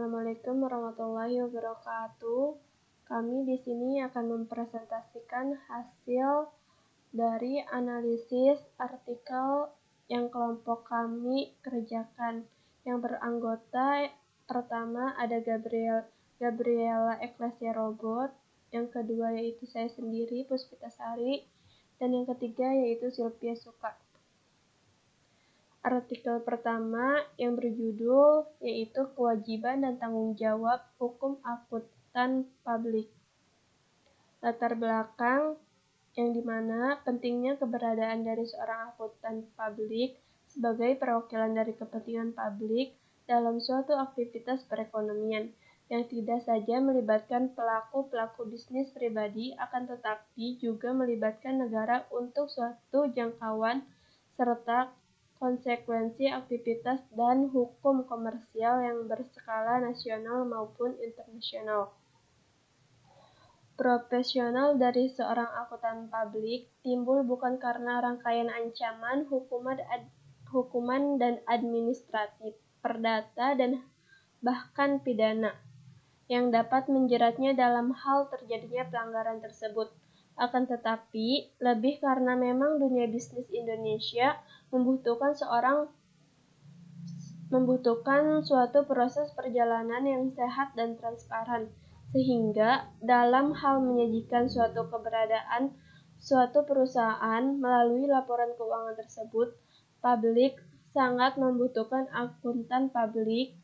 Assalamualaikum warahmatullahi wabarakatuh. Kami di sini akan mempresentasikan hasil dari analisis artikel yang kelompok kami kerjakan. Yang beranggota pertama ada Gabriela Eklesia Robot, yang kedua yaitu saya sendiri, Puspitasari, dan yang ketiga yaitu Sylvia Suka. Artikel pertama yang berjudul yaitu Kewajiban dan Tanggung Jawab Hukum Akuntan Publik. Latar belakang yang dimana pentingnya keberadaan dari seorang akuntan publik sebagai perwakilan dari kepentingan publik dalam suatu aktivitas perekonomian yang tidak saja melibatkan pelaku-pelaku bisnis pribadi akan tetapi juga melibatkan negara untuk suatu jangkauan serta konsekuensi aktivitas dan hukum komersial yang berskala nasional maupun internasional. Profesional dari seorang akuntan publik timbul bukan karena rangkaian ancaman, hukuman dan administratif, perdata, dan bahkan pidana yang dapat menjeratnya dalam hal terjadinya pelanggaran tersebut. Akan tetapi, lebih karena memang dunia bisnis Indonesia membutuhkan suatu proses perjalanan yang sehat dan transparan, sehingga dalam hal menyajikan suatu keberadaan suatu perusahaan melalui laporan keuangan tersebut, publik sangat membutuhkan akuntan publik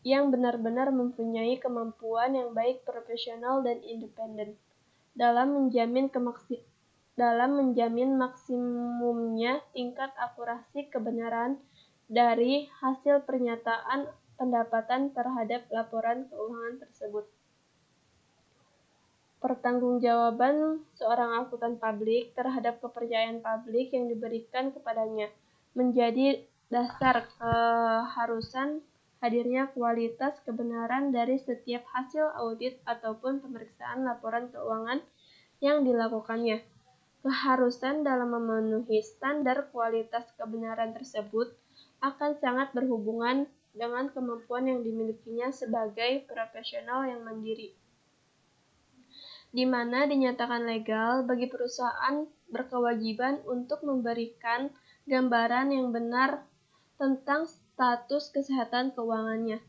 yang benar-benar mempunyai kemampuan yang baik, profesional, dan independen dalam menjamin maksimumnya tingkat akurasi kebenaran dari hasil pernyataan pendapatan terhadap laporan keuangan tersebut. Pertanggungjawaban seorang akuntan publik terhadap kepercayaan publik yang diberikan kepadanya menjadi dasar keharusan hadirnya kualitas kebenaran dari setiap hasil audit ataupun pemeriksaan laporan keuangan yang dilakukannya. Keharusan dalam memenuhi standar kualitas kebenaran tersebut akan sangat berhubungan dengan kemampuan yang dimilikinya sebagai profesional yang mandiri, di mana dinyatakan legal bagi perusahaan berkewajiban untuk memberikan gambaran yang benar tentang status kesehatan keuangannya.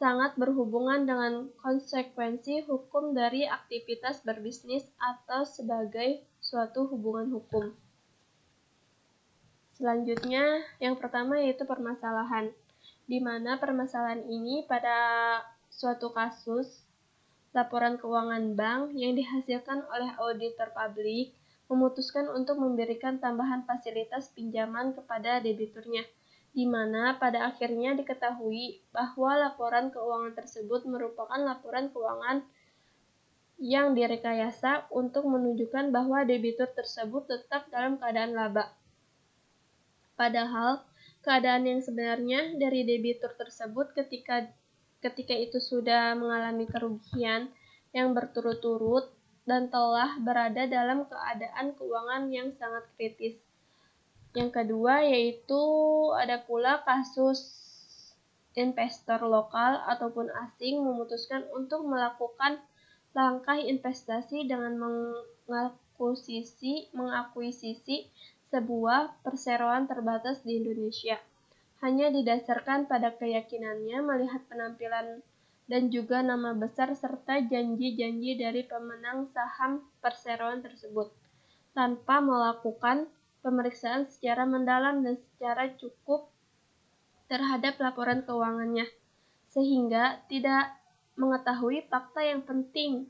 Sangat berhubungan dengan konsekuensi hukum dari aktivitas berbisnis atau sebagai suatu hubungan hukum. Selanjutnya, yang pertama yaitu permasalahan, di mana permasalahan ini pada suatu kasus laporan keuangan bank yang dihasilkan oleh auditor publik memutuskan untuk memberikan tambahan fasilitas pinjaman kepada debiturnya, di mana pada akhirnya diketahui bahwa laporan keuangan tersebut merupakan laporan keuangan yang direkayasa untuk menunjukkan bahwa debitur tersebut tetap dalam keadaan laba. Padahal, keadaan yang sebenarnya dari debitur tersebut ketika itu sudah mengalami kerugian yang berturut-turut dan telah berada dalam keadaan keuangan yang sangat kritis. Yang kedua yaitu ada pula kasus investor lokal ataupun asing memutuskan untuk melakukan langkah investasi dengan mengakuisisi sebuah perseroan terbatas di Indonesia, hanya didasarkan pada keyakinannya melihat penampilan dan juga nama besar serta janji-janji dari pemenang saham perseroan tersebut, tanpa melakukan pemeriksaan secara mendalam dan secara cukup terhadap laporan keuangannya, sehingga tidak mengetahui fakta yang penting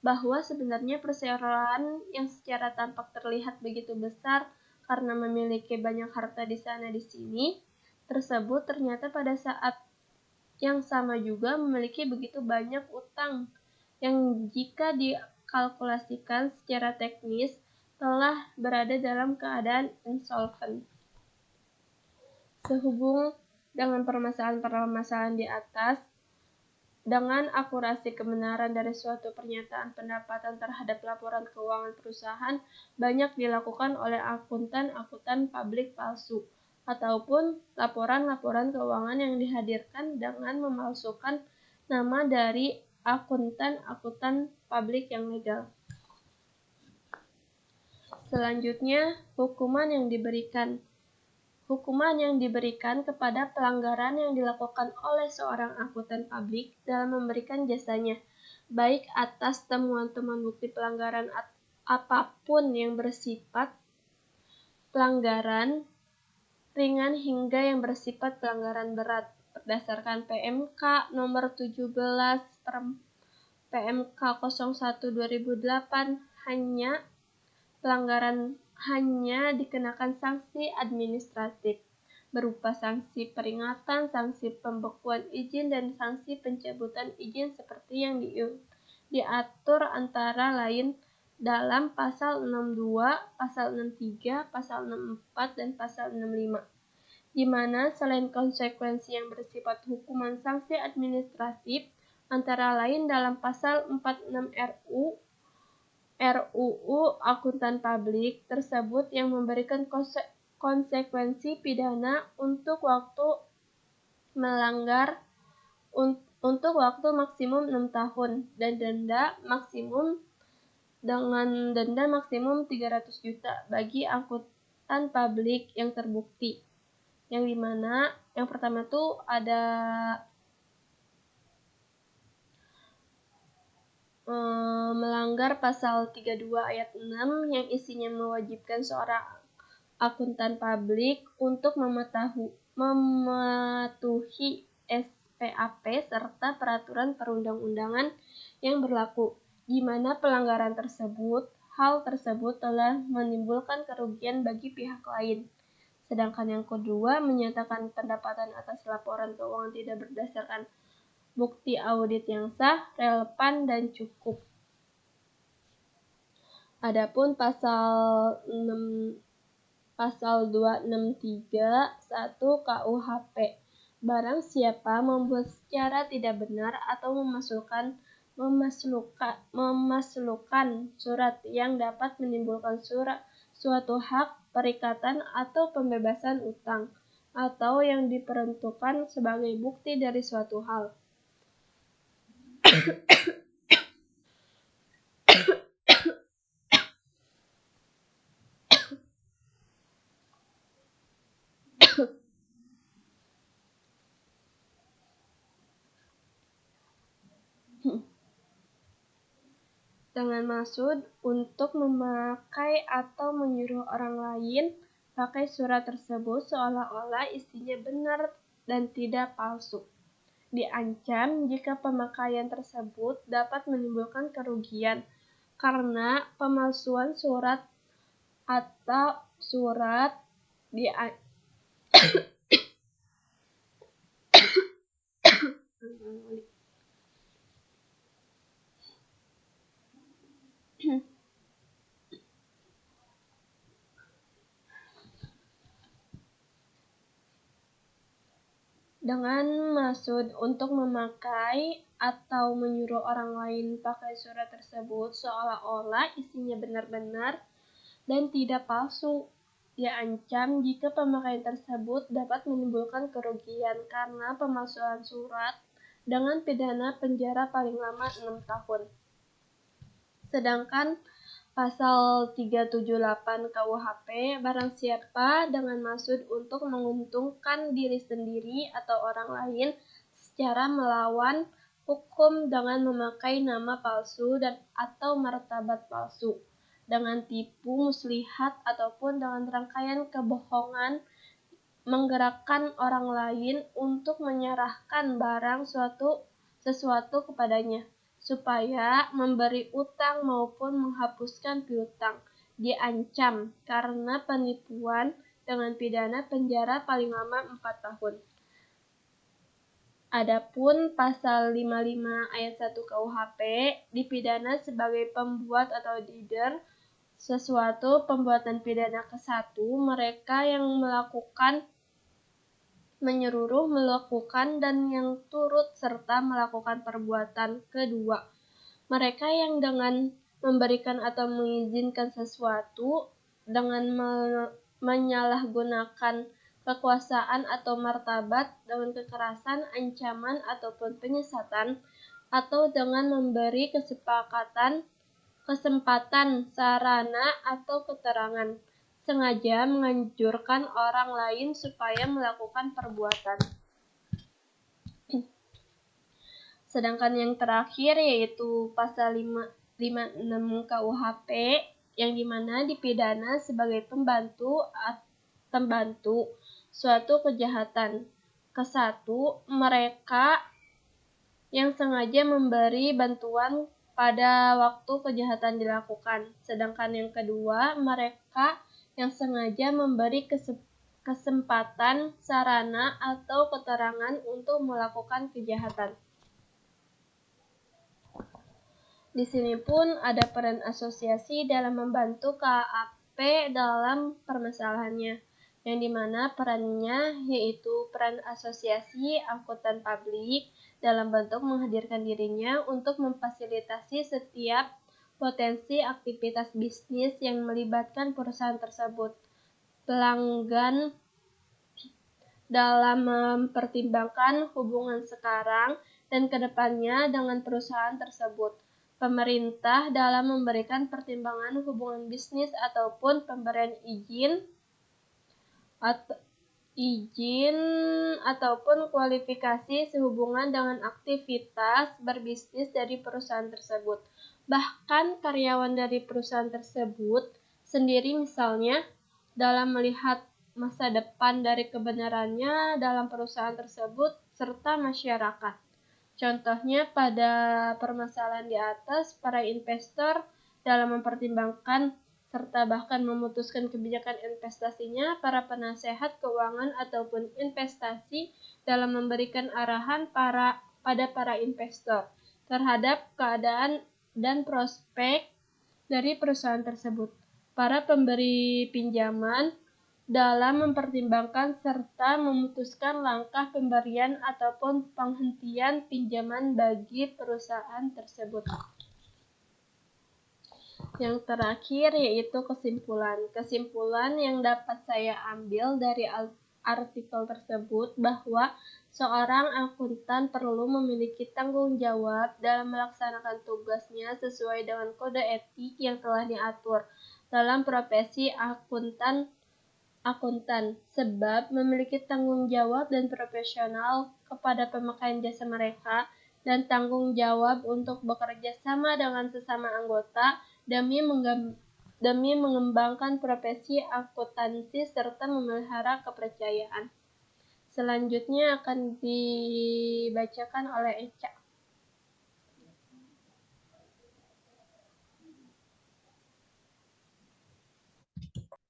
bahwa sebenarnya perseroan yang secara tampak terlihat begitu besar karena memiliki banyak harta di sana di sini tersebut ternyata pada saat yang sama juga memiliki begitu banyak utang yang jika dikalkulasikan secara teknis telah berada dalam keadaan insolvent. Sehubung dengan permasalahan-permasalahan di atas, dengan akurasi kebenaran dari suatu pernyataan pendapatan terhadap laporan keuangan perusahaan banyak dilakukan oleh akuntan publik palsu. ataupun laporan-laporan keuangan yang dihadirkan dengan memalsukan nama dari akuntan publik yang legal. Selanjutnya, hukuman yang diberikan. Hukuman yang diberikan kepada pelanggaran yang dilakukan oleh seorang akuntan publik dalam memberikan jasanya, baik atas temuan-temuan bukti pelanggaran apapun yang bersifat pelanggaran ringan hingga yang bersifat pelanggaran berat, berdasarkan PMK nomor 17 PMK 01/2008 pelanggaran hanya dikenakan sanksi administratif berupa sanksi peringatan, sanksi pembekuan izin, dan sanksi pencabutan izin seperti yang diatur antara lain dalam pasal 62, pasal 63, pasal 64, dan pasal 65, di mana selain konsekuensi yang bersifat hukuman sanksi administratif, antara lain dalam pasal 46 RUU Akuntan Publik tersebut yang memberikan konsekuensi pidana untuk waktu melanggar untuk waktu maksimum 6 tahun dan denda maksimum 300 juta bagi akuntan publik yang terbukti. Yang dimana yang pertama tuh ada melanggar pasal 32 ayat 6 yang isinya mewajibkan seorang akuntan publik untuk mematuhi SPAP serta peraturan perundang-undangan yang berlaku, di mana hal tersebut telah menimbulkan kerugian bagi pihak lain. Sedangkan yang kedua, menyatakan pendapatan atas laporan keuangan tidak berdasarkan bukti audit yang sah, relevan, dan cukup. Adapun pasal 263 KUHP, barang siapa membuat secara tidak benar atau memasukkan surat yang dapat menimbulkan suatu hak, perikatan, atau pembebasan utang, atau yang diperuntukkan sebagai bukti dari suatu hal. Dengan maksud untuk memakai atau menyuruh orang lain pakai surat tersebut seolah-olah isinya benar dan tidak palsu. Diancam jika pemakaian tersebut dapat menimbulkan kerugian karena pemalsuan surat atau surat dengan maksud untuk memakai atau menyuruh orang lain pakai surat tersebut seolah-olah isinya benar-benar dan tidak palsu. Diancam jika pemakaian tersebut dapat menimbulkan kerugian karena pemalsuan surat dengan pidana penjara paling lama 6 tahun. Sedangkan pasal 378 KUHP, barang siapa dengan maksud untuk menguntungkan diri sendiri atau orang lain secara melawan hukum dengan memakai nama palsu dan atau martabat palsu, dengan tipu muslihat ataupun dengan rangkaian kebohongan menggerakkan orang lain untuk menyerahkan barang sesuatu kepadanya, supaya memberi utang maupun menghapuskan piutang, diancam karena penipuan dengan pidana penjara paling lama 4 tahun. Adapun pasal 55 ayat 1 KUHP dipidana sebagai pembuat atau leader sesuatu pembuatan pidana ke-1 mereka yang menyuruh melakukan dan yang turut serta melakukan perbuatan kedua. Mereka yang dengan memberikan atau mengizinkan sesuatu dengan menyalahgunakan kekuasaan atau martabat dengan kekerasan, ancaman, ataupun penyesatan, atau dengan memberi kesempatan, sarana, atau keterangan, sengaja menganjurkan orang lain supaya melakukan perbuatan. Sedangkan yang terakhir yaitu pasal 56 KUHP yang dimana dipidana sebagai pembantu suatu kejahatan. Kesatu, mereka yang sengaja memberi bantuan pada waktu kejahatan dilakukan. Sedangkan yang kedua, mereka yang sengaja memberi kesempatan, sarana, atau keterangan untuk melakukan kejahatan. Di sini pun ada peran asosiasi dalam membantu KAP dalam permasalahannya, yang dimana perannya yaitu peran asosiasi angkutan publik dalam bentuk menghadirkan dirinya untuk memfasilitasi setiap potensi aktivitas bisnis yang melibatkan perusahaan tersebut. Pelanggan dalam mempertimbangkan hubungan sekarang dan kedepannya dengan perusahaan tersebut. Pemerintah dalam memberikan pertimbangan hubungan bisnis ataupun pemberian izin ataupun kualifikasi sehubungan dengan aktivitas berbisnis dari perusahaan tersebut. Bahkan karyawan dari perusahaan tersebut sendiri misalnya dalam melihat masa depan dari kebenarannya dalam perusahaan tersebut serta masyarakat. Contohnya pada permasalahan di atas, para investor dalam mempertimbangkan serta bahkan memutuskan kebijakan investasinya, para penasehat keuangan ataupun investasi dalam memberikan arahan pada para investor terhadap keadaan dan prospek dari perusahaan tersebut. Para pemberi pinjaman dalam mempertimbangkan serta memutuskan langkah pemberian ataupun penghentian pinjaman bagi perusahaan tersebut. Yang terakhir yaitu kesimpulan. Kesimpulan yang dapat saya ambil dari artikel tersebut bahwa seorang akuntan perlu memiliki tanggung jawab dalam melaksanakan tugasnya sesuai dengan kode etik yang telah diatur dalam profesi akuntan, sebab memiliki tanggung jawab dan profesional kepada pemakaian jasa mereka dan tanggung jawab untuk bekerja sama dengan sesama anggota demi mengembangkan profesi akuntansi serta memelihara kepercayaan. Selanjutnya akan dibacakan oleh Eca.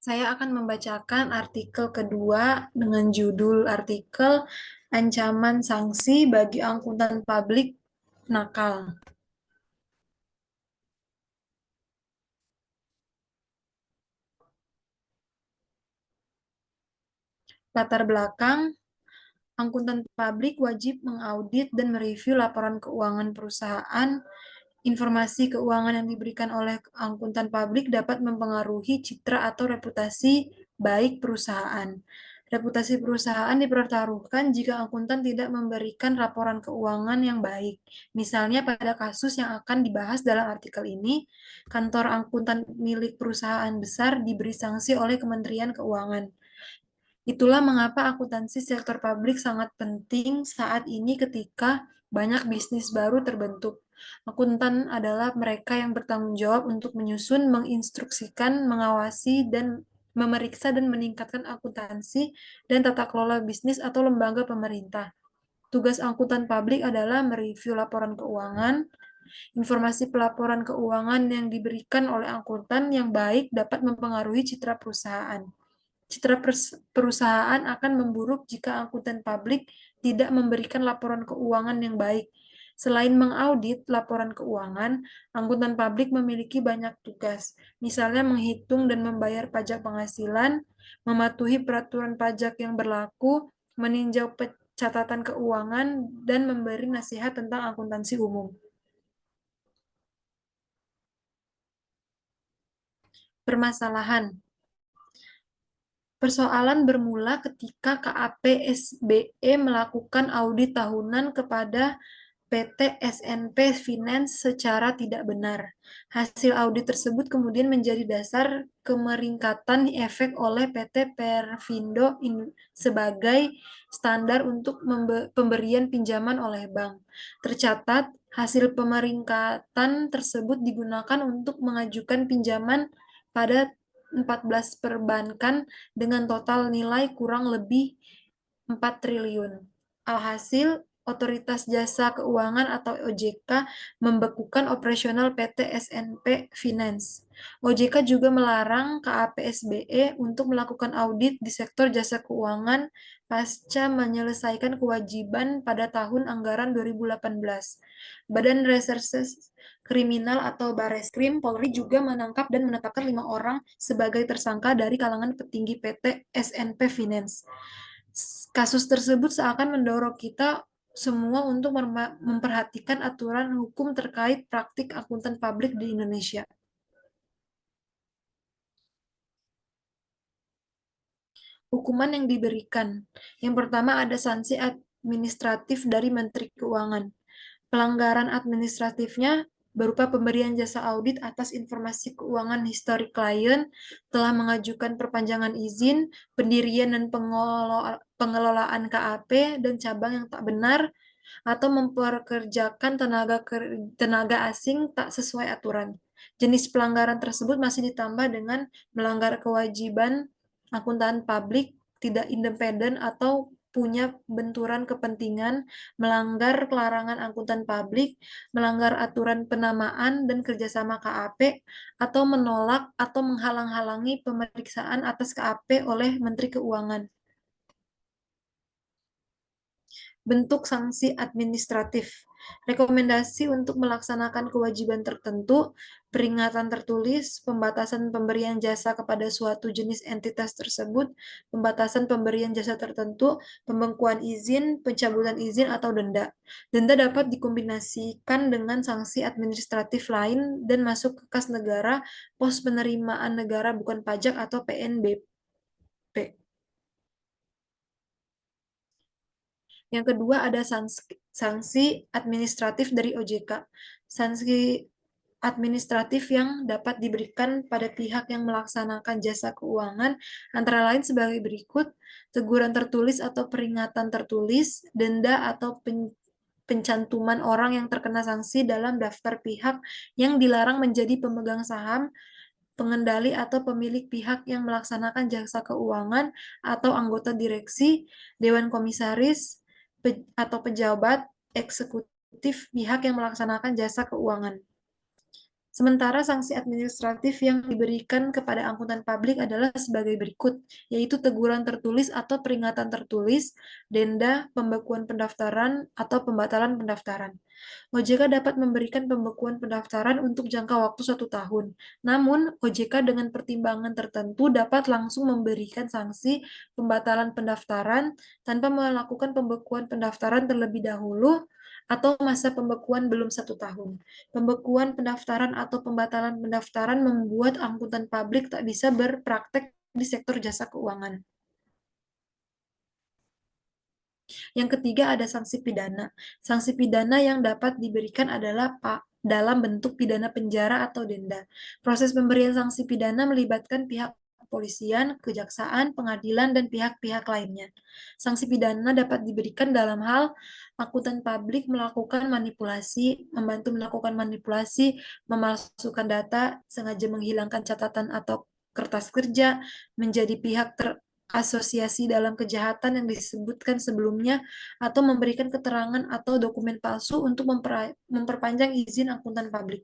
Saya akan membacakan artikel kedua dengan judul artikel Ancaman Sanksi bagi Angkutan Publik Nakal. Latar belakang, angkutan publik wajib mengaudit dan mereview laporan keuangan perusahaan. Informasi keuangan yang diberikan oleh angkutan publik dapat mempengaruhi citra atau reputasi baik perusahaan. Reputasi perusahaan dipertaruhkan jika akuntan tidak memberikan laporan keuangan yang baik. Misalnya pada kasus yang akan dibahas dalam artikel ini, kantor angkutan milik perusahaan besar diberi sanksi oleh Kementerian Keuangan. Itulah mengapa akuntansi sektor publik sangat penting saat ini ketika banyak bisnis baru terbentuk. Akuntan adalah mereka yang bertanggung jawab untuk menyusun, menginstruksikan, mengawasi, dan memeriksa dan meningkatkan akuntansi dan tata kelola bisnis atau lembaga pemerintah. Tugas akuntan publik adalah mereview laporan keuangan. Informasi pelaporan keuangan yang diberikan oleh akuntan yang baik dapat mempengaruhi citra perusahaan. Citra perusahaan akan memburuk jika akuntan publik tidak memberikan laporan keuangan yang baik. Selain mengaudit laporan keuangan, akuntan publik memiliki banyak tugas, misalnya menghitung dan membayar pajak penghasilan, mematuhi peraturan pajak yang berlaku, meninjau catatan keuangan, dan memberi nasihat tentang akuntansi umum. Permasalahan. Persoalan bermula ketika KAP-SBE melakukan audit tahunan kepada PT SNP Finance secara tidak benar. Hasil audit tersebut kemudian menjadi dasar kemeringkatan efek oleh PT Pervindo sebagai standar untuk pemberian pinjaman oleh bank. Tercatat, hasil pemeringkatan tersebut digunakan untuk mengajukan pinjaman pada 14 perbankan dengan total nilai kurang lebih 4 triliun. Alhasil, Otoritas Jasa Keuangan atau OJK membekukan operasional PT SNP Finance. OJK juga melarang KAPSBE untuk melakukan audit di sektor jasa keuangan pasca menyelesaikan kewajiban pada tahun anggaran 2018. Badan Reserse Kriminal atau Bareskrim Polri juga menangkap dan menetapkan 5 orang sebagai tersangka dari kalangan petinggi PT SNP Finance. Kasus tersebut seakan mendorong kita semua untuk memperhatikan aturan hukum terkait praktik akuntan publik di Indonesia. Hukuman yang diberikan. Yang pertama ada sanksi administratif dari Menteri Keuangan. Pelanggaran administratifnya berupa pemberian jasa audit atas informasi keuangan historik klien, telah mengajukan perpanjangan izin, pendirian dan pengelolaan KAP dan cabang yang tak benar, atau memperkerjakan tenaga asing tak sesuai aturan. Jenis pelanggaran tersebut masih ditambah dengan melanggar kewajiban akuntan publik, tidak independen atau punya benturan kepentingan, melanggar larangan akuntan publik, melanggar aturan penamaan dan kerjasama KAP, atau menolak atau menghalang-halangi pemeriksaan atas KAP oleh Menteri Keuangan. Bentuk sanksi administratif. Rekomendasi untuk melaksanakan kewajiban tertentu, peringatan tertulis, pembatasan pemberian jasa kepada suatu jenis entitas tersebut, pembatasan pemberian jasa tertentu, pembekuan izin, pencabutan izin, atau denda. Denda dapat dikombinasikan dengan sanksi administratif lain dan masuk ke kas negara, pos penerimaan negara bukan pajak atau PNBP. Yang kedua ada sanksi administratif dari OJK. Sanksi administratif yang dapat diberikan pada pihak yang melaksanakan jasa keuangan antara lain sebagai berikut: teguran tertulis atau peringatan tertulis, denda atau pencantuman orang yang terkena sanksi dalam daftar pihak yang dilarang menjadi pemegang saham, pengendali atau pemilik pihak yang melaksanakan jasa keuangan atau anggota direksi, dewan komisaris, atau pejabat eksekutif pihak yang melaksanakan jasa keuangan. Sementara sanksi administratif yang diberikan kepada akuntan publik adalah sebagai berikut, yaitu teguran tertulis atau peringatan tertulis, denda, pembekuan pendaftaran, atau pembatalan pendaftaran. OJK dapat memberikan pembekuan pendaftaran untuk jangka waktu 1 tahun. Namun, OJK dengan pertimbangan tertentu dapat langsung memberikan sanksi pembatalan pendaftaran tanpa melakukan pembekuan pendaftaran terlebih dahulu atau masa pembekuan belum 1 tahun. Pembekuan pendaftaran atau pembatalan pendaftaran membuat akuntan publik tak bisa berpraktek di sektor jasa keuangan. Yang ketiga ada sanksi pidana. Sanksi pidana yang dapat diberikan adalah dalam bentuk pidana penjara atau denda. Proses pemberian sanksi pidana melibatkan pihak kepolisian, kejaksaan, pengadilan, dan pihak-pihak lainnya. Sanksi pidana dapat diberikan dalam hal akuntan publik melakukan manipulasi, membantu melakukan manipulasi, memalsukan data, sengaja menghilangkan catatan atau kertas kerja, menjadi pihak asosiasi dalam kejahatan yang disebutkan sebelumnya, atau memberikan keterangan atau dokumen palsu untuk memperpanjang izin akuntan publik.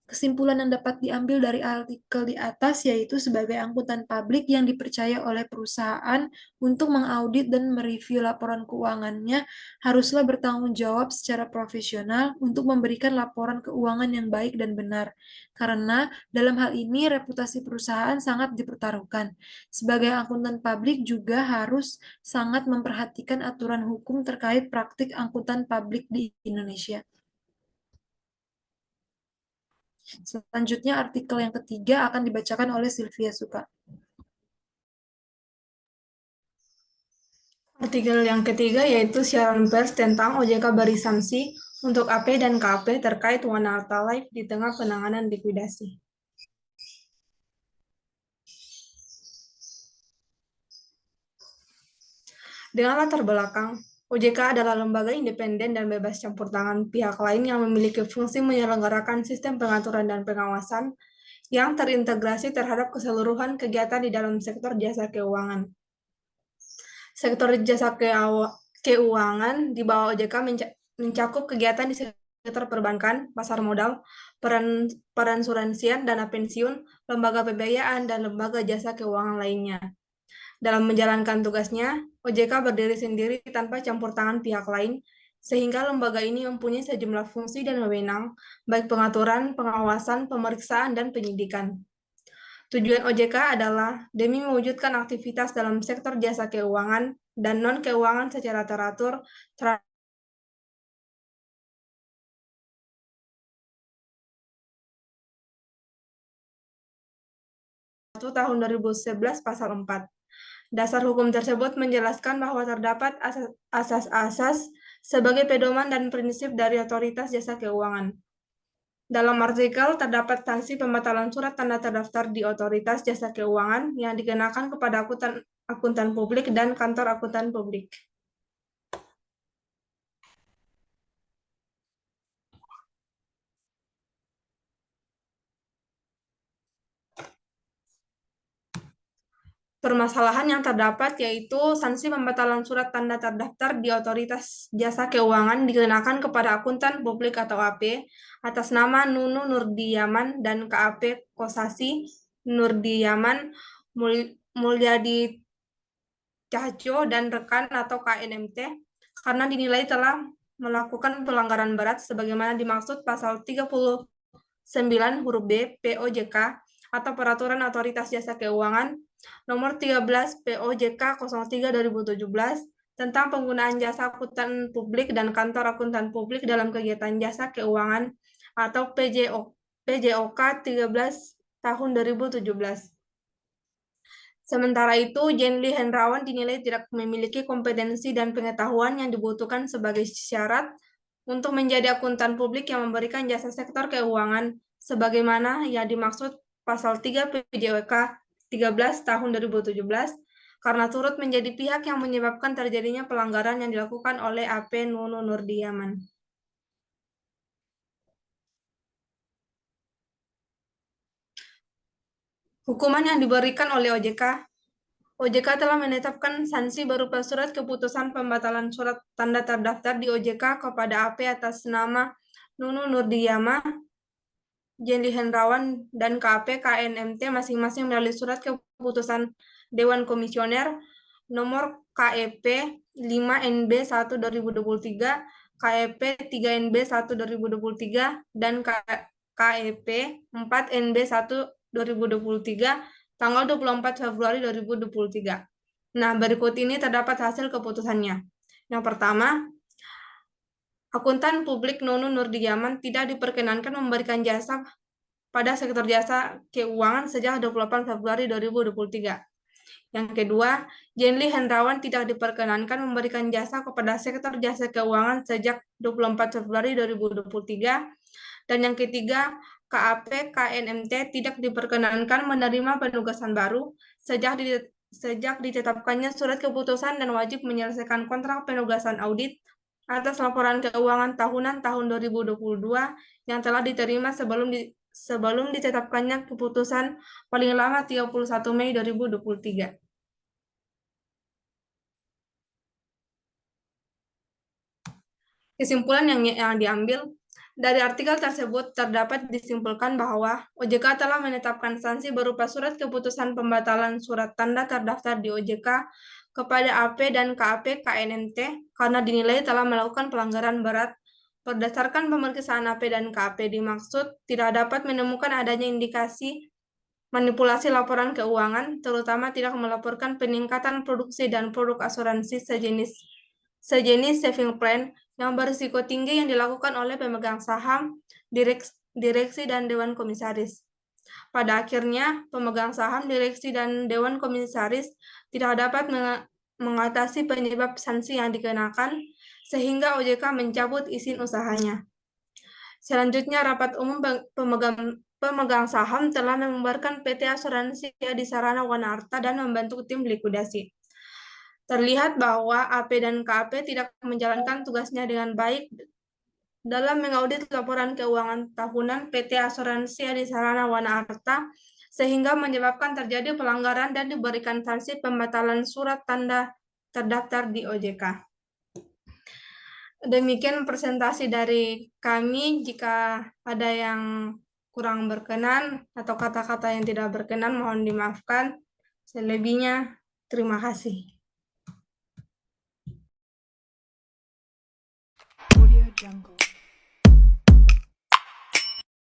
Kesimpulan yang dapat diambil dari artikel di atas yaitu sebagai akuntan publik yang dipercaya oleh perusahaan untuk mengaudit dan mereview laporan keuangannya haruslah bertanggung jawab secara profesional untuk memberikan laporan keuangan yang baik dan benar. Karena dalam hal ini reputasi perusahaan sangat dipertaruhkan. Sebagai akuntan publik juga harus sangat memperhatikan aturan hukum terkait praktik akuntan publik di Indonesia. Selanjutnya artikel yang ketiga akan dibacakan oleh Sylvia Suka. Artikel yang ketiga yaitu siaran pers tentang OJK beri sanksi untuk AP dan KAP terkait Wanarta Live di tengah penanganan likuidasi. Dengan latar belakang, OJK adalah lembaga independen dan bebas campur tangan pihak lain yang memiliki fungsi menyelenggarakan sistem pengaturan dan pengawasan yang terintegrasi terhadap keseluruhan kegiatan di dalam sektor jasa keuangan. Sektor jasa keuangan di bawah OJK mencakup kegiatan di sektor perbankan, pasar modal, peransuransian, dana pensiun, lembaga pembiayaan, dan lembaga jasa keuangan lainnya. Dalam menjalankan tugasnya, OJK berdiri sendiri tanpa campur tangan pihak lain, sehingga lembaga ini mempunyai sejumlah fungsi dan wewenang, baik pengaturan, pengawasan, pemeriksaan, dan penyidikan. Tujuan OJK adalah demi mewujudkan aktivitas dalam sektor jasa keuangan dan non-keuangan secara teratur, tahun 2011 pasal 4. Dasar hukum tersebut menjelaskan bahwa terdapat asas-asas sebagai pedoman dan prinsip dari otoritas jasa keuangan. Dalam artikel terdapat sanksi pembatalan surat tanda terdaftar di otoritas jasa keuangan yang dikenakan kepada akuntan publik dan kantor akuntan publik. Permasalahan yang terdapat yaitu sanksi pembatalan surat tanda terdaftar di otoritas jasa keuangan dikenakan kepada akuntan publik atau AP atas nama Nunu Nurdiyaman dan KAP Kosasi Nurdiyaman Mulyadi Cahjo dan rekan atau KNMT karena dinilai telah melakukan pelanggaran berat sebagaimana dimaksud pasal 39 huruf B POJK atau Peraturan Otoritas Jasa Keuangan Nomor 13 POJK 03/2017 tentang penggunaan jasa akuntan publik dan kantor akuntan publik dalam kegiatan jasa keuangan atau PJOK 13 tahun 2017. Sementara itu, Jenly Hendrawan dinilai tidak memiliki kompetensi dan pengetahuan yang dibutuhkan sebagai syarat untuk menjadi akuntan publik yang memberikan jasa sektor keuangan sebagaimana yang dimaksud pasal 3 PJOK 13 tahun 2017 karena turut menjadi pihak yang menyebabkan terjadinya pelanggaran yang dilakukan oleh AP Nunu Nurdiyaman. Hukuman yang diberikan oleh OJK telah menetapkan sanksi berupa surat keputusan pembatalan surat tanda terdaftar di OJK kepada AP atas nama Nunu Nurdiyama, Jenly Hendrawan, dan KAP KNMT masing-masing melalui surat keputusan Dewan Komisioner nomor KEP 5NB 1 2023, KEP 3NB 1 2023, dan KEP 4NB 1 2023 tanggal 24 Februari 2023. Nah, berikut ini terdapat hasil keputusannya. Yang pertama, akuntan publik Nunu Nurdiyaman tidak diperkenankan memberikan jasa pada sektor jasa keuangan sejak 28 Februari 2023. Yang kedua, Jenly Hendrawan tidak diperkenankan memberikan jasa kepada sektor jasa keuangan sejak 24 Februari 2023. Dan yang ketiga, KAP KNMT tidak diperkenankan menerima penugasan baru sejak ditetapkannya surat keputusan dan wajib menyelesaikan kontrak penugasan audit atas laporan keuangan tahunan tahun 2022 yang telah diterima sebelum ditetapkannya keputusan paling lama 31 Mei 2023. Kesimpulan yang diambil dari artikel tersebut terdapat disimpulkan bahwa OJK telah menetapkan sanksi berupa surat keputusan pembatalan surat tanda terdaftar di OJK kepada AP dan KAP KNMT karena dinilai telah melakukan pelanggaran berat. Berdasarkan pemeriksaan AP dan KAP dimaksud tidak dapat menemukan adanya indikasi manipulasi laporan keuangan, terutama tidak melaporkan peningkatan produksi dan produk asuransi sejenis saving plan yang berisiko tinggi yang dilakukan oleh pemegang saham, direksi dan dewan komisaris. Pada akhirnya, pemegang saham, direksi, dan dewan komisaris tidak dapat mengatasi penyebab sanksi yang dikenakan, sehingga OJK mencabut izin usahanya. Selanjutnya, rapat umum pemegang saham telah membubarkan PT Asuransi Adisarana Wana Arta dan membentuk tim likuidasi. Terlihat bahwa AP dan KAP tidak menjalankan tugasnya dengan baik dalam mengaudit laporan keuangan tahunan PT Asuransi Adisarana Wana Arta, sehingga menyebabkan terjadi pelanggaran dan diberikan sanksi pembatalan surat tanda terdaftar di OJK. Demikian presentasi dari kami. Jika ada yang kurang berkenan atau kata-kata yang tidak berkenan, mohon dimaafkan. Selebihnya, terima kasih. Audio Jungle.